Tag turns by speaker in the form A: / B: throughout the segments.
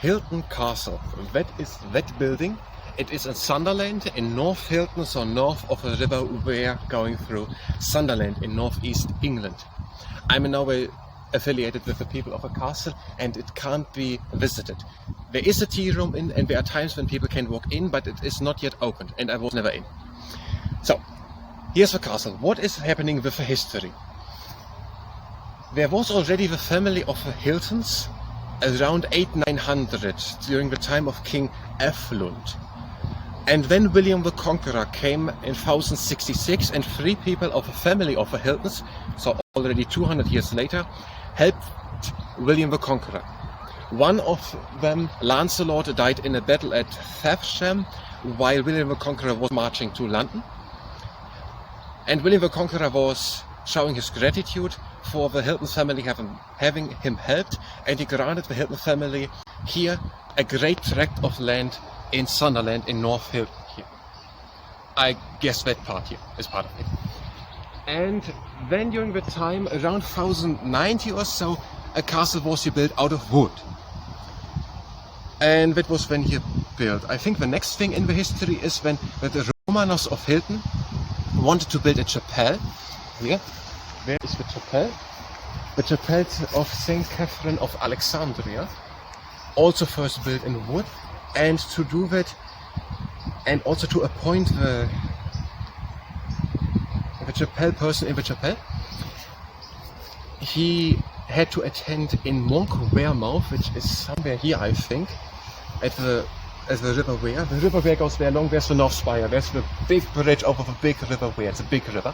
A: Hylton Castle. That is that building. It is in Sunderland, in North Hilton, so north of a river Wear going through Sunderland in northeast England. I'm in no way affiliated with the people of a castle, and it can't be visited. There is a tea room in, and there are times when people can walk in, but it is not yet opened, and I was never in. So, here's the castle. What is happening with the history? There was already the family of the Hyltons around 800-900 during the time of King Athelstan. And when William the Conqueror came in 1066, and 3 people of the family of the Hyltons, so already 200 years later, helped William the Conqueror. One of them, Lancelot, died in a battle at Faversham while William the Conqueror was marching to London. And William the Conqueror was showing his gratitude for the Hylton family having him helped, and he granted the Hylton family here a great tract of land in Sunderland in North Hilton here. I guess that part here is part of it. And then during the time, around 1090 or so, a castle was here built out of wood. And that was when he built. I think the next thing in the history is when the Romanos of Hilton wanted to build a chapel. Here, where is the chapel? The chapel of Saint Catherine of Alexandria, also first built in wood. And to do that, and also to appoint the chapel person in the chapel, he had to attend in Monk Wearmouth, which is somewhere here, I think, at the river Wear. The river Wear goes there along. There's the North Spire. There's the big bridge over the big river Wear. It's a big river.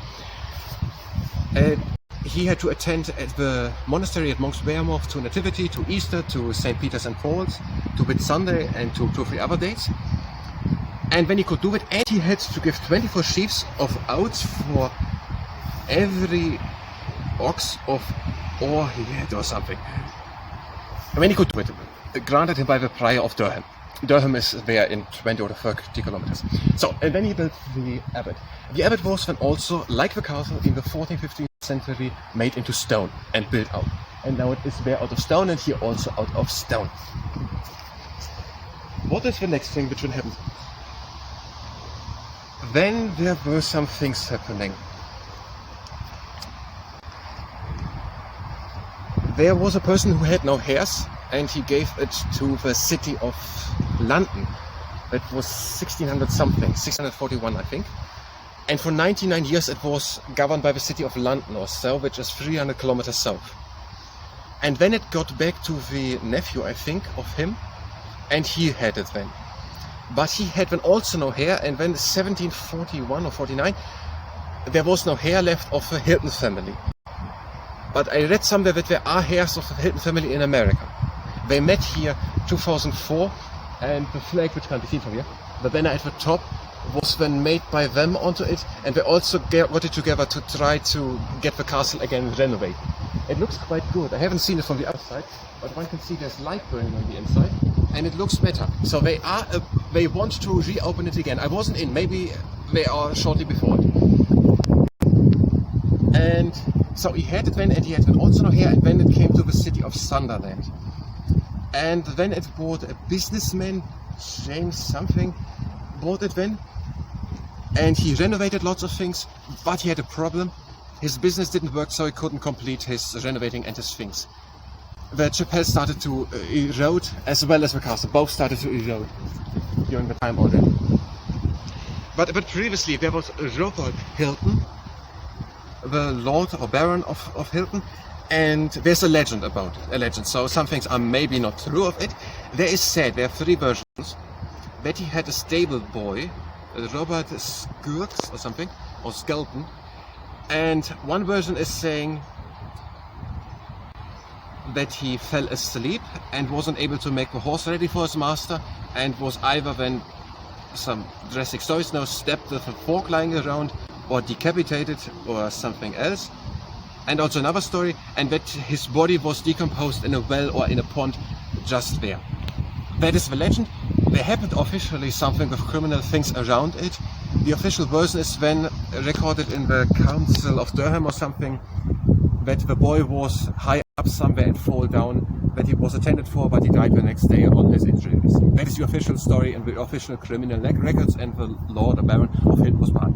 A: He had to attend at the monastery at Monk's Wearmouth to Nativity, to Easter, to St. Peter's and Paul's, to Whit Sunday, and to 2 or 3 other dates. And when he could do it, and he had to give 24 sheaves of oats for every ox or he had or something. And when he could do it, granted him by the prior of Durham. Durham is there in 20 or 30 kilometers. So, and then he built the abbot. The abbot was then also, like the castle, in the 14th, 15th century, made into stone and built out. And now it is there out of stone, and here also out of stone. What is the next thing which will happen? Then there were some things happening. There was a person who had no heirs, and he gave it to the city of London. It was 1600 something, 641 I think. And for 99 years it was governed by the city of London or so, which is 300 kilometers south. And then it got back to the nephew, I think, of him, and he had it then. But he had then also no heir, and then 1741 or 49, there was no heir left of the Hylton family. But I read somewhere that there are heirs of the Hylton family in America. They met here 2004, and the flag, which can't be seen from here, the banner at the top, was then made by them onto it, and they also got it together to try to get the castle again renovated. It looks quite good. I haven't seen it from the outside, but one can see there's light burning on the inside, and it looks better. So they want to reopen it again. I wasn't in, maybe they are shortly before it. And so he had it then, and he had it also no hair, and then it came to the city of Sunderland. And then it bought a businessman, James something, bought it then, and he renovated lots of things, but he had a problem. His business didn't work, so he couldn't complete his renovating and his things. The chapel started to erode, as well as the castle. Both started to erode during the time already. But previously there was Robert Hilton, the Lord or Baron of Hilton, and there's a legend about it, so some things are maybe not true of it. There is said, there are 3 versions, that he had a stable boy, Robert Skirks or something, or Skelton, and one version is saying that he fell asleep and wasn't able to make the horse ready for his master, and was either then, some drastic stories now, stabbed with a fork lying around, or decapitated, or something else. And also another story, and that his body was decomposed in a well or in a pond just there. That is the legend. There happened officially something with criminal things around it. The official version is then recorded in the Council of Durham or something, that the boy was high up somewhere and fall down that he was attended for, but he died the next day on his injuries. That is the official story, and the official criminal records, and the Lord, the Baron of Hilton was by.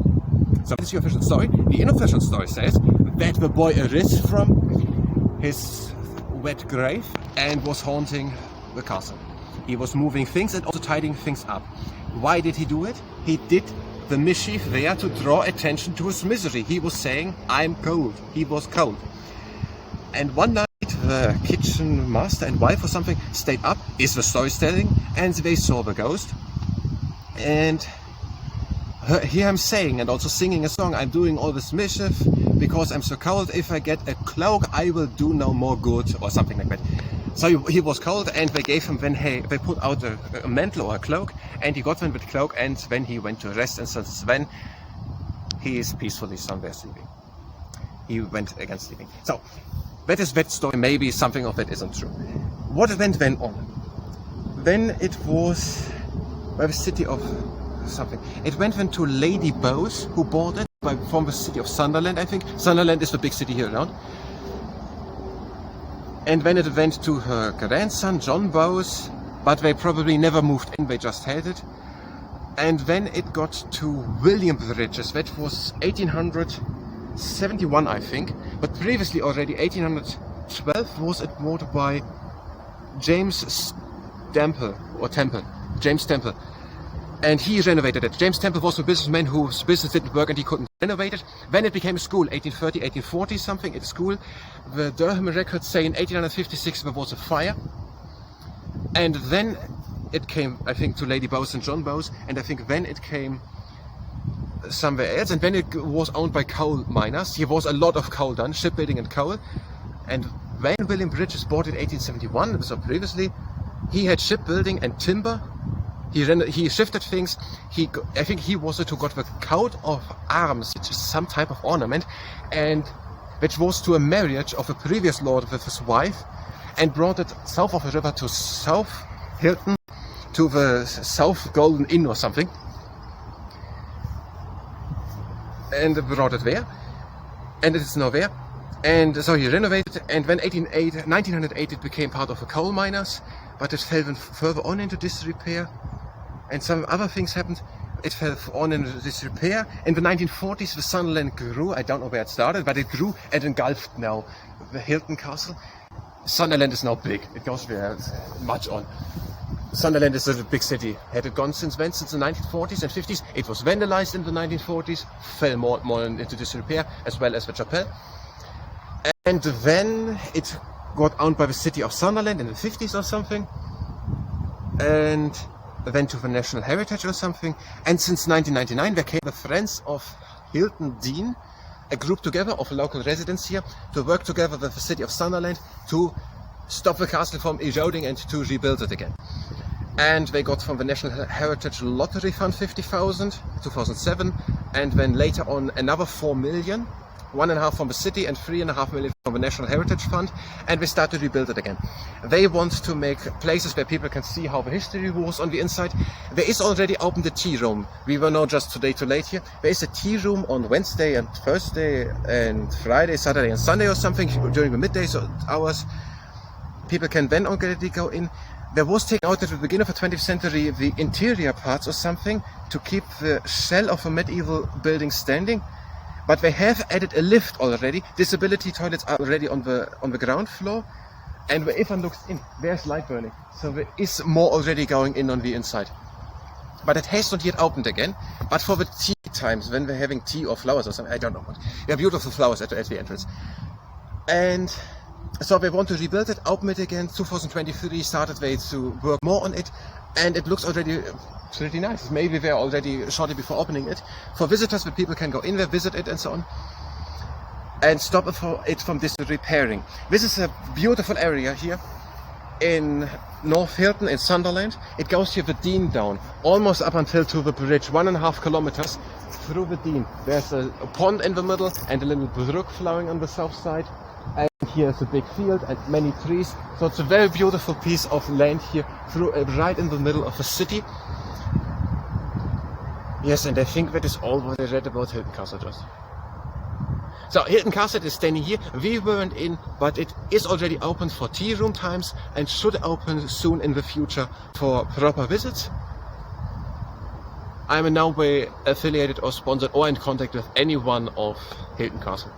A: So that is the official story. The unofficial story says that the boy arose from his wet grave and was haunting the castle. He was moving things and also tidying things up. Why did he do it? He did the mischief there to draw attention to his misery. He was saying, I'm cold. He was cold. And one night the kitchen master and wife or something stayed up, is the story telling, and they saw the ghost. And hear him saying and also singing a song, I'm doing all this mischief because I'm so cold. If I get a cloak, I will do no more good, or something like that. So he was cold, and they gave him they put out a mantle or a cloak, and he got one with the cloak, and then he went to rest, and since then he is peacefully somewhere sleeping. He went again sleeping. So that is that story. Maybe something of it isn't true. What went then on? Then it was by the city of something. It went then to Lady Bowes, who bought it from the city of Sunderland, I think. Sunderland is the big city here around. And then it went to her grandson, John Bowes, but they probably never moved in, they just had it. And then it got to William the Riches. That was 1871, I think. But previously already, 1812, was it bought by James Temple. James Temple. And he renovated it. James Temple was a businessman whose business didn't work and he couldn't renovate it. Then it became a school, 1830, 1840 something, it's a school. The Durham records say in 1856 there was a fire. And then it came, I think, to Lady Bowes and John Bowes, and I think then it came somewhere else. And then it was owned by coal miners. Here was a lot of coal done, shipbuilding and coal. And when William Bridges bought it in 1871, so previously, he had shipbuilding and timber. He shifted things. I think he was it who got the coat of arms, which is some type of ornament, and which was to a marriage of a previous lord with his wife, and brought it south of the river to South Hilton, to the South Golden Inn or something, and brought it there, and it is now there. And so he renovated, and when 1908 it became part of the coal miners, but it fell further on into disrepair. And some other things happened. It fell on in disrepair. In the 1940s, the Sunderland grew. I don't know where it started, but it grew and engulfed now the Hylton Castle. Sunderland is now big. It goes there much on. Sunderland is a big city. Had it gone since when? Since the 1940s and 50s. It was vandalized in the 1940s, fell more into disrepair, as well as the chapel. And then it got owned by the city of Sunderland in the 50s or something. And went to the National Heritage or something, and since 1999 there came the Friends of Hilton Dean, a group together of local residents here, to work together with the city of Sunderland to stop the castle from eroding and to rebuild it again. And they got from the National Heritage Lottery Fund 50,000, 2007, and then later on another 4 million, 1.5 from the city and 3.5 million from the National Heritage Fund, and we start to rebuild it again. They want to make places where people can see how the history was on the inside. There is already opened a tea room. We were not just today too late here. There is a tea room on Wednesday and Thursday and Friday, Saturday and Sunday or something during the midday hours. People can then already go in. There was taken out at the beginning of the 20th century the interior parts or something to keep the shell of a medieval building standing. But they have added a lift already. Disability toilets are already on the ground floor. And if one looks in, there's light burning. So there is more already going in on the inside. But it has not yet opened again. But for the tea times, when we're having tea or flowers or something, I don't know what. There are beautiful flowers at the entrance. And so they want to rebuild it, open it again. 2023 started they to work more on it. And it looks already pretty nice. Maybe they're already shortly before opening it. For visitors, but people can go in there, visit it and so on. And stop it from disrepairing. This is a beautiful area here in North Hilton in Sunderland. It goes here the Dean down, almost up until to the bridge, 1.5 kilometers through the Dean. There's a pond in the middle and a little brook flowing on the south side. And here's a big field and many trees. So it's a very beautiful piece of land here, right in the middle of the city. Yes, and I think that is all what I read about Hylton Castle just. So Hylton Castle is standing here. We weren't in, but it is already open for tea room times and should open soon in the future for proper visits. I'm in no way affiliated or sponsored or in contact with anyone of Hylton Castle.